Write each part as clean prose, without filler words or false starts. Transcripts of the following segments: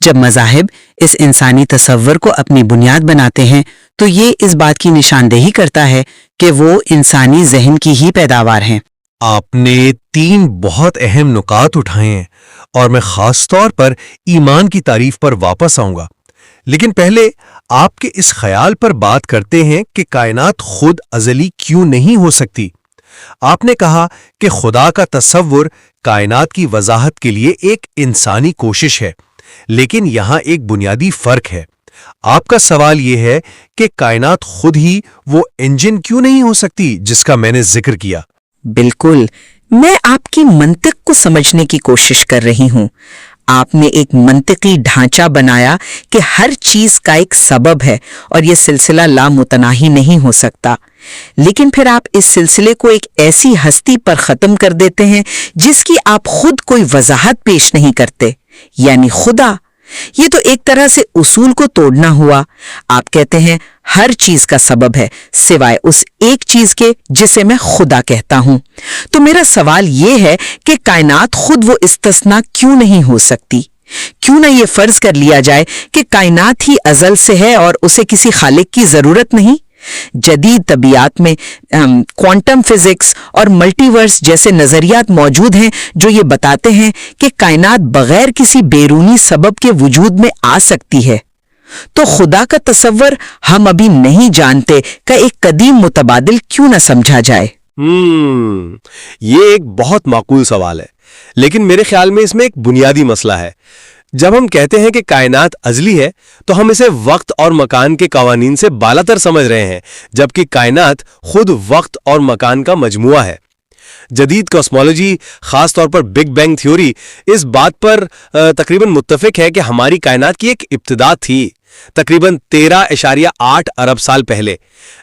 جب مذاہب اس انسانی تصور کو اپنی بنیاد بناتے ہیں تو یہ اس بات کی نشاندہی کرتا ہے کہ وہ انسانی ذہن کی ہی پیداوار ہیں۔ آپ نے 3 بہت اہم نکات اٹھائے ہیں اور میں خاص طور پر ایمان کی تعریف پر واپس آؤں گا، لیکن پہلے آپ کے اس خیال پر بات کرتے ہیں کہ کائنات خود ازلی کیوں نہیں ہو سکتی۔ آپ نے کہا کہ خدا کا تصور کائنات کی وضاحت کے لیے ایک انسانی کوشش ہے، لیکن یہاں ایک بنیادی فرق ہے۔ آپ کا سوال یہ ہے کہ کائنات خود ہی وہ انجن کیوں نہیں ہو سکتی جس کا میں نے ذکر کیا؟ بالکل، میں آپ کی منطق کو سمجھنے کی کوشش کر رہی ہوں۔ آپ نے ایک منطقی ڈھانچہ بنایا کہ ہر چیز کا ایک سبب ہے اور یہ سلسلہ لامتناہی نہیں ہو سکتا، لیکن پھر آپ اس سلسلے کو ایک ایسی ہستی پر ختم کر دیتے ہیں جس کی آپ خود کوئی وضاحت پیش نہیں کرتے، یعنی خدا۔ یہ تو ایک طرح سے اصول کو توڑنا ہوا۔ آپ کہتے ہیں ہر چیز کا سبب ہے سوائے اس ایک چیز کے جسے میں خدا کہتا ہوں۔ تو میرا سوال یہ ہے کہ کائنات خود وہ استثناء کیوں نہیں ہو سکتی؟ کیوں نہ یہ فرض کر لیا جائے کہ کائنات ہی ازل سے ہے اور اسے کسی خالق کی ضرورت نہیں؟ جدید طبیعت میں کوانٹم فزکس اور ملٹی ورس جیسے نظریات موجود ہیں جو یہ بتاتے ہیں کہ کائنات بغیر کسی بیرونی سبب کے وجود میں آ سکتی ہے۔ تو خدا کا تصور ہم ابھی نہیں جانتے کا ایک قدیم متبادل کیوں نہ سمجھا جائے؟ یہ ایک بہت معقول سوال ہے، لیکن میرے خیال میں اس میں ایک بنیادی مسئلہ ہے۔ جب ہم کہتے ہیں کہ کائنات ازلی ہے تو ہم اسے وقت اور مکان کے قوانین سے بالاتر سمجھ رہے ہیں، جبکہ کائنات خود وقت اور مکان کا مجموعہ ہے۔ جدید کاسمولوجی، خاص طور پر بگ بینگ تھیوری، اس بات پر تقریباً متفق ہے کہ ہماری کائنات کی ایک ابتدا تھی، تقریباً 13.8 ارب سال پہلے۔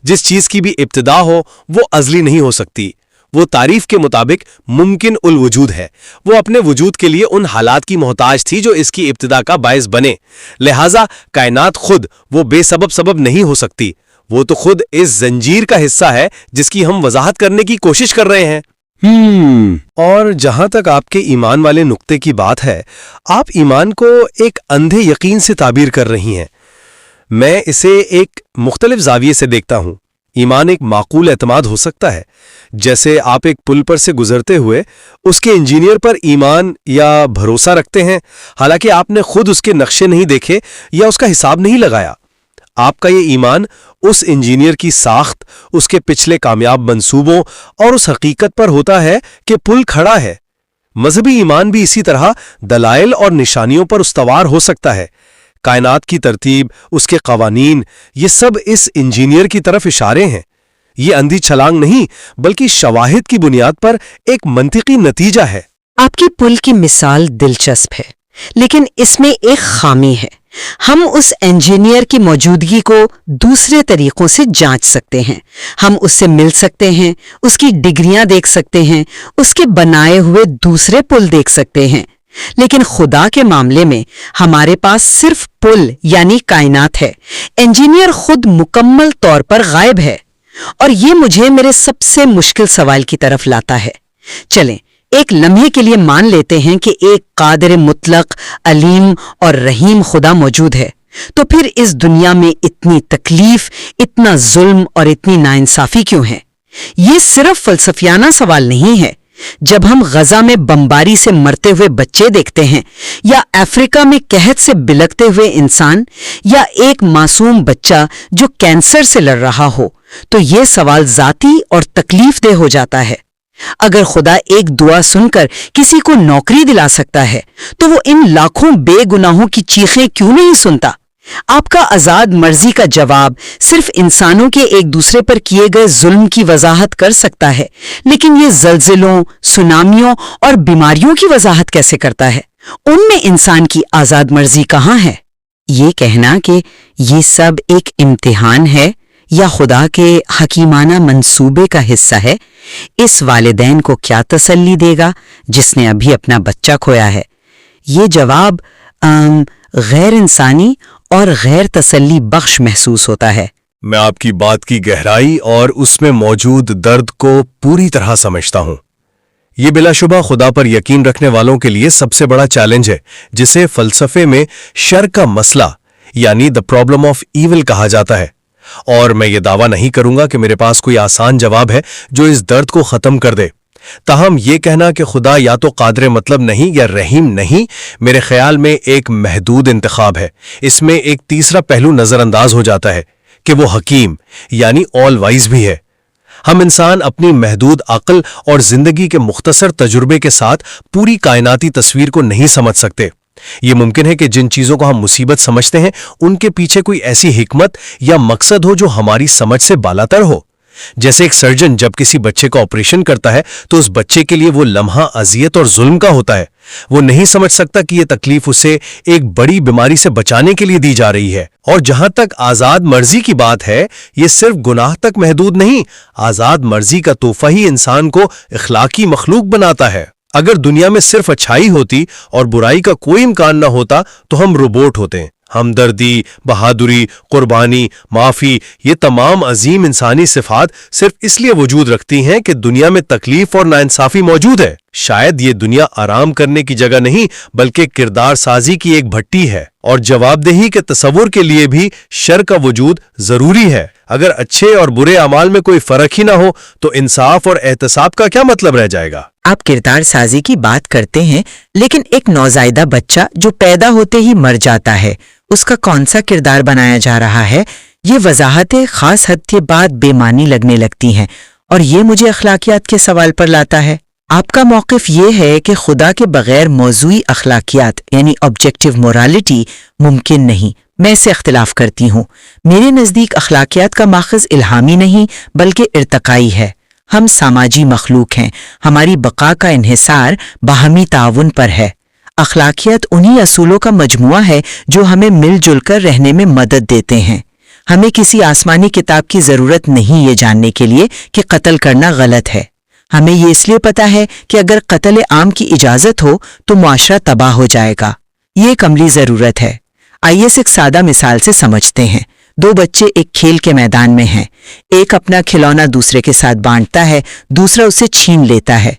جس چیز کی بھی ابتدا ہو وہ ازلی نہیں ہو سکتی، وہ تعریف کے مطابق ممکن الوجود ہے۔ وہ اپنے وجود کے لیے ان حالات کی محتاج تھی جو اس کی ابتدا کا باعث بنے، لہٰذا کائنات خود وہ بے سبب نہیں ہو سکتی، وہ تو خود اس زنجیر کا حصہ ہے جس کی ہم وضاحت کرنے کی کوشش کر رہے ہیں۔ اور جہاں تک آپ کے ایمان والے نقطے کی بات ہے، آپ ایمان کو ایک اندھے یقین سے تعبیر کر رہی ہیں۔ میں اسے ایک مختلف زاویے سے دیکھتا ہوں۔ ایمان ایک معقول اعتماد ہو سکتا ہے، جیسے آپ ایک پل پر سے گزرتے ہوئے اس کے انجینئر پر ایمان یا بھروسہ رکھتے ہیں، حالانکہ آپ نے خود اس کے نقشے نہیں دیکھے یا اس کا حساب نہیں لگایا۔ آپ کا یہ ایمان اس انجینئر کی ساخت، اس کے پچھلے کامیاب منصوبوں اور اس حقیقت پر ہوتا ہے کہ پل کھڑا ہے۔ مذہبی ایمان بھی اسی طرح دلائل اور نشانیوں پر استوار ہو سکتا ہے۔ کائنات کی ترتیب، اس کے قوانین، یہ سب اس انجینئر کی طرف اشارے ہیں۔ یہ اندھی چھلانگ نہیں بلکہ شواہد کی بنیاد پر ایک منطقی نتیجہ ہے۔ آپ کی پل کی مثال دلچسپ ہے، لیکن اس میں ایک خامی ہے۔ ہم اس انجینئر کی موجودگی کو دوسرے طریقوں سے جانچ سکتے ہیں۔ ہم اس سے مل سکتے ہیں، اس کی ڈگریاں دیکھ سکتے ہیں، اس کے بنائے ہوئے دوسرے پل دیکھ سکتے ہیں، لیکن خدا کے معاملے میں ہمارے پاس صرف پل یعنی کائنات ہے۔ انجینئر خود مکمل طور پر غائب ہے، اور یہ مجھے میرے سب سے مشکل سوال کی طرف لاتا ہے۔ چلیں ایک لمحے کے لیے مان لیتے ہیں کہ ایک قادر مطلق، علیم اور رحیم خدا موجود ہے، تو پھر اس دنیا میں اتنی تکلیف، اتنا ظلم اور اتنی ناانصافی کیوں ہے؟ یہ صرف فلسفیانہ سوال نہیں ہے۔ جب ہم غزہ میں بمباری سے مرتے ہوئے بچے دیکھتے ہیں، یا افریقہ میں قحط سے بلکتے ہوئے انسان، یا ایک معصوم بچہ جو کینسر سے لڑ رہا ہو، تو یہ سوال ذاتی اور تکلیف دہ ہو جاتا ہے۔ اگر خدا ایک دعا سن کر کسی کو نوکری دلا سکتا ہے تو وہ ان لاکھوں بے گناہوں کی چیخیں کیوں نہیں سنتا؟ آپ کا آزاد مرضی کا جواب صرف انسانوں کے ایک دوسرے پر کیے گئے ظلم کی وضاحت کر سکتا ہے، لیکن یہ زلزلوں، سونامیوں اور بیماریوں کی وضاحت کیسے کرتا ہے؟ ان میں انسان کی آزاد مرضی کہاں ہے؟ یہ کہنا کہ یہ سب ایک امتحان ہے یا خدا کے حکیمانہ منصوبے کا حصہ ہے، اس والدین کو کیا تسلی دے گا جس نے ابھی اپنا بچہ کھویا ہے؟ یہ جواب غیر انسانی اور غیر تسلی بخش محسوس ہوتا ہے۔ میں آپ کی بات کی گہرائی اور اس میں موجود درد کو پوری طرح سمجھتا ہوں۔ یہ بلا شبہ خدا پر یقین رکھنے والوں کے لیے سب سے بڑا چیلنج ہے، جسے فلسفے میں شر کا مسئلہ یعنی دا پرابلم آف ایول کہا جاتا ہے۔ اور میں یہ دعویٰ نہیں کروں گا کہ میرے پاس کوئی آسان جواب ہے جو اس درد کو ختم کر دے۔ تاہم یہ کہنا کہ خدا یا تو قادر مطلب نہیں یا رحیم نہیں، میرے خیال میں ایک محدود انتخاب ہے۔ اس میں ایک تیسرا پہلو نظر انداز ہو جاتا ہے کہ وہ حکیم یعنی آل وائز بھی ہے۔ ہم انسان اپنی محدود عقل اور زندگی کے مختصر تجربے کے ساتھ پوری کائناتی تصویر کو نہیں سمجھ سکتے۔ یہ ممکن ہے کہ جن چیزوں کو ہم مصیبت سمجھتے ہیں ان کے پیچھے کوئی ایسی حکمت یا مقصد ہو جو ہماری سمجھ سے بالاتر ہو۔ جیسے ایک سرجن جب کسی بچے کا آپریشن کرتا ہے تو اس بچے کے لیے وہ لمحہ اذیت اور ظلم کا ہوتا ہے۔ وہ نہیں سمجھ سکتا کہ یہ تکلیف اسے ایک بڑی بیماری سے بچانے کے لیے دی جا رہی ہے۔ اور جہاں تک آزاد مرضی کی بات ہے، یہ صرف گناہ تک محدود نہیں، آزاد مرضی کا تحفہ ہی انسان کو اخلاقی مخلوق بناتا ہے۔ اگر دنیا میں صرف اچھائی ہوتی اور برائی کا کوئی امکان نہ ہوتا تو ہم روبوٹ ہوتے ہیں۔ ہمدردی، بہادری، قربانی، معافی، یہ تمام عظیم انسانی صفات صرف اس لیے وجود رکھتی ہیں کہ دنیا میں تکلیف اور ناانصافی موجود ہے۔ شاید یہ دنیا آرام کرنے کی جگہ نہیں بلکہ کردار سازی کی ایک بھٹی ہے، اور جواب دہی کے تصور کے لیے بھی شر کا وجود ضروری ہے۔ اگر اچھے اور برے اعمال میں کوئی فرق ہی نہ ہو تو انصاف اور احتساب کا کیا مطلب رہ جائے گا؟ آپ کردار سازی کی بات کرتے ہیں، لیکن ایک نوزائیدہ بچہ جو پیدا ہوتے ہی مر جاتا ہے، اس کا کون سا کردار بنایا جا رہا ہے؟ یہ وضاحتیں خاص حد کے بعد بے معنی لگنے لگتی ہیں، اور یہ مجھے اخلاقیات کے سوال پر لاتا ہے۔ آپ کا موقف یہ ہے کہ خدا کے بغیر موضوعی اخلاقیات یعنی آبجیکٹیو مورالٹی ممکن نہیں۔ میں اس سے اختلاف کرتی ہوں۔ میرے نزدیک اخلاقیات کا ماخذ الہامی نہیں بلکہ ارتقائی ہے۔ ہم سماجی مخلوق ہیں، ہماری بقا کا انحصار باہمی تعاون پر ہے۔ اخلاقیات انہی اصولوں کا مجموعہ ہے جو ہمیں مل جل کر رہنے میں مدد دیتے ہیں۔ ہمیں کسی آسمانی کتاب کی ضرورت نہیں یہ جاننے کے لیے کہ قتل کرنا غلط ہے۔ ہمیں یہ اس لیے پتا ہے کہ اگر قتل عام کی اجازت ہو تو معاشرہ تباہ ہو جائے گا۔ یہ ایک عملی ضرورت ہے۔ آئیے ایک سادہ مثال سے سمجھتے ہیں۔ دو بچے ایک کھیل کے میدان میں ہیں۔ ایک اپنا کھلونا دوسرے کے ساتھ بانٹتا ہے، دوسرا اسے چھین لیتا ہے۔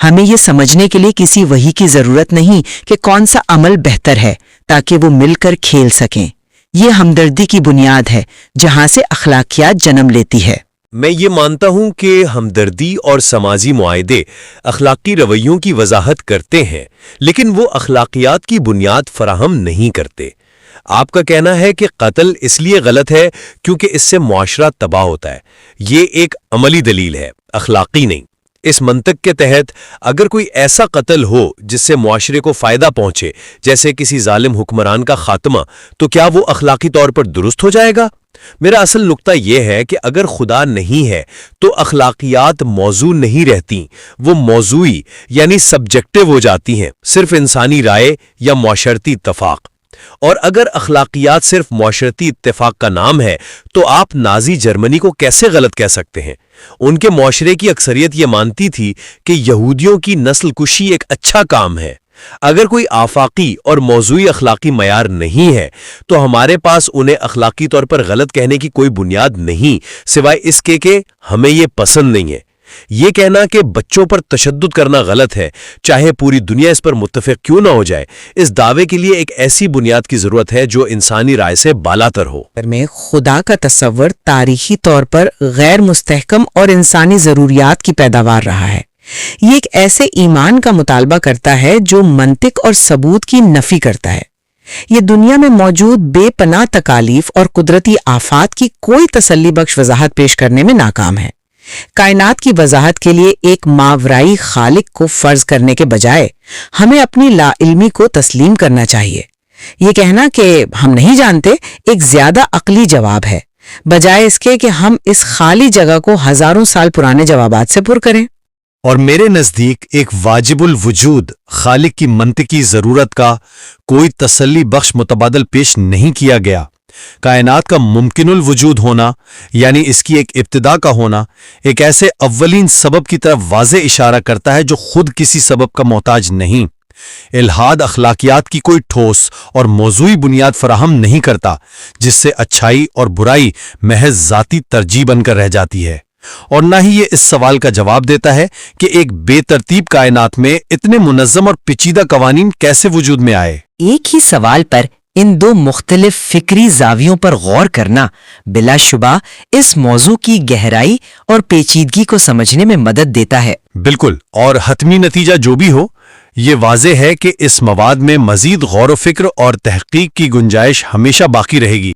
ہمیں یہ سمجھنے کے لیے کسی وحی کی ضرورت نہیں کہ کون سا عمل بہتر ہے تاکہ وہ مل کر کھیل سکیں۔ یہ ہمدردی کی بنیاد ہے جہاں سے اخلاقیات جنم لیتی ہے۔ میں یہ مانتا ہوں کہ ہمدردی اور سماجی معاہدے اخلاقی رویوں کی وضاحت کرتے ہیں، لیکن وہ اخلاقیات کی بنیاد فراہم نہیں کرتے۔ آپ کا کہنا ہے کہ قتل اس لیے غلط ہے کیونکہ اس سے معاشرہ تباہ ہوتا ہے۔ یہ ایک عملی دلیل ہے، اخلاقی نہیں۔ اس منطق کے تحت اگر کوئی ایسا قتل ہو جس سے معاشرے کو فائدہ پہنچے، جیسے کسی ظالم حکمران کا خاتمہ، تو کیا وہ اخلاقی طور پر درست ہو جائے گا؟ میرا اصل نقطہ یہ ہے کہ اگر خدا نہیں ہے تو اخلاقیات موضوع نہیں رہتی، وہ موضوعی یعنی سبجیکٹو ہو جاتی ہیں، صرف انسانی رائے یا معاشرتی اتفاق۔ اور اگر اخلاقیات صرف معاشرتی اتفاق کا نام ہے تو آپ نازی جرمنی کو کیسے غلط کہہ سکتے ہیں؟ ان کے معاشرے کی اکثریت یہ مانتی تھی کہ یہودیوں کی نسل کشی ایک اچھا کام ہے۔ اگر کوئی آفاقی اور موضوعی اخلاقی معیار نہیں ہے تو ہمارے پاس انہیں اخلاقی طور پر غلط کہنے کی کوئی بنیاد نہیں سوائے اس کے کہ ہمیں یہ پسند نہیں ہے۔ یہ کہنا کہ بچوں پر تشدد کرنا غلط ہے، چاہے پوری دنیا اس پر متفق کیوں نہ ہو جائے، اس دعوے کے لیے ایک ایسی بنیاد کی ضرورت ہے جو انسانی رائے سے بالاتر ہو۔ میں خدا کا تصور تاریخی طور پر غیر مستحکم اور انسانی ضروریات کی پیداوار رہا ہے۔ یہ ایک ایسے ایمان کا مطالبہ کرتا ہے جو منطق اور ثبوت کی نفی کرتا ہے۔ یہ دنیا میں موجود بے پناہ تکالیف اور قدرتی آفات کی کوئی تسلی بخش وضاحت پیش کرنے میں ناکام ہے۔ کائنات کی وضاحت کے لیے ایک ماورائی خالق کو فرض کرنے کے بجائے ہمیں اپنی لا علمی کو تسلیم کرنا چاہیے۔ یہ کہنا کہ ہم نہیں جانتے ایک زیادہ عقلی جواب ہے، بجائے اس کے کہ ہم اس خالی جگہ کو ہزاروں سال پرانے جوابات سے پر کریں۔ اور میرے نزدیک ایک واجب الوجود خالق کی منطقی ضرورت کا کوئی تسلی بخش متبادل پیش نہیں کیا گیا۔ کائنات کا ممکن الوجود ہونا یعنی اس کی ایک ابتدا کا ہونا ایک ایسے اولین سبب کی طرف واضح اشارہ کرتا ہے جو خود کسی سبب کا محتاج نہیں۔ الہاد اخلاقیات کی کوئی ٹھوس اور موضوعی بنیاد فراہم نہیں کرتا جس سے اچھائی اور برائی محض ذاتی ترجیح بن کر رہ جاتی ہے۔ اور نہ ہی یہ اس سوال کا جواب دیتا ہے کہ ایک بے ترتیب کائنات میں اتنے منظم اور پیچیدہ قوانین کیسے وجود میں آئے۔ ایک ہی سوال پر ان دو مختلف فکری زاویوں پر غور کرنا بلا شبہ اس موضوع کی گہرائی اور پیچیدگی کو سمجھنے میں مدد دیتا ہے۔ بالکل، اور حتمی نتیجہ جو بھی ہو، یہ واضح ہے کہ اس مواد میں مزید غور و فکر اور تحقیق کی گنجائش ہمیشہ باقی رہے گی۔